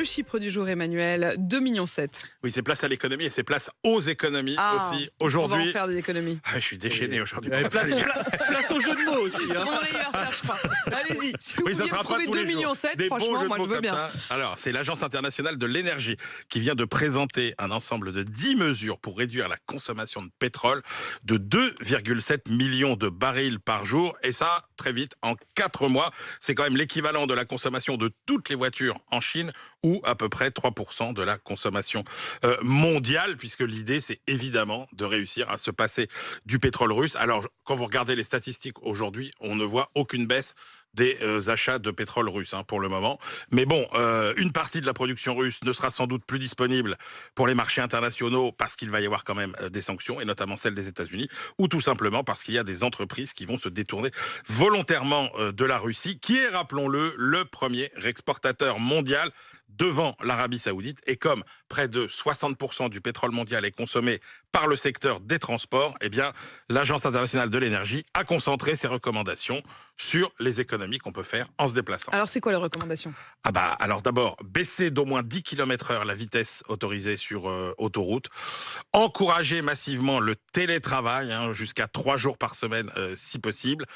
Le chiffre du jour, Emmanuel, 2,7 millions. Oui, c'est place à l'économie et c'est place aux économies aussi. On va Aujourd'hui, en faire des économies. je suis déchaîné aujourd'hui. Place au jeu de mots aussi. C'est mon anniversaire, je crois. Allez-y, si vous Oui, ça pouviez sera pas retrouver tous les 2,7 millions, Des bons franchement, jeux de moi je mots veux comme bien. ça. Alors, c'est l'Agence internationale de l'énergie qui vient de présenter un ensemble de 10 mesures pour réduire la consommation de pétrole de 2,7 millions de barils par jour. Et ça, très vite, en 4 mois. C'est quand même l'équivalent de la consommation de toutes les voitures en Chine ou à peu près 3% de la consommation mondiale, puisque l'idée, c'est évidemment de réussir à se passer du pétrole russe. Alors, quand vous regardez les statistiques aujourd'hui, on ne voit aucune baisse des achats de pétrole russe pour le moment. Mais bon, une partie de la production russe ne sera sans doute plus disponible pour les marchés internationaux parce qu'il va y avoir quand même des sanctions, et notamment celles des États-Unis, ou tout simplement parce qu'il y a des entreprises qui vont se détourner volontairement de la Russie, qui est, rappelons-le, le premier exportateur mondial devant l'Arabie Saoudite. Et comme près de 60% du pétrole mondial est consommé par le secteur des transports, eh bien, l'Agence internationale de l'énergie a concentré ses recommandations sur les économies qu'on peut faire en se déplaçant. Alors, c'est quoi les recommandations? Alors d'abord, baisser d'au moins 10 km/h la vitesse autorisée sur autoroute, encourager massivement le télétravail, jusqu'à 3 jours par semaine si possible,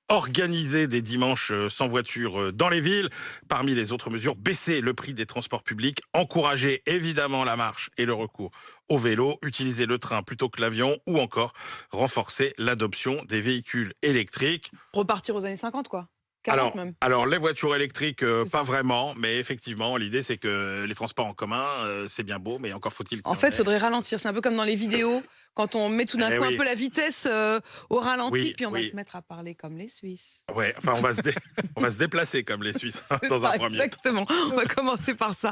organiser des dimanches sans voiture dans les villes. Parmi les autres mesures, baisser le prix des transports publics, encourager évidemment la marche et le recours au vélo, utiliser le train plutôt que l'avion, ou encore renforcer l'adoption des véhicules électriques. Repartir aux années 50, quoi. 40 même. Alors, les voitures électriques, C'est ça. pas vraiment, mais effectivement, l'idée c'est que les transports en commun, c'est bien beau, mais encore faut-il... En fait, il faudrait ralentir. C'est un peu comme dans les vidéos, quand on met tout d'un coup oui. un peu la vitesse au ralenti, Oui, puis on va oui. se mettre à parler comme les Suisses. Ouais, enfin, on va se déplacer comme les Suisses C'est dans ça, un premier temps. exactement. On va commencer par ça.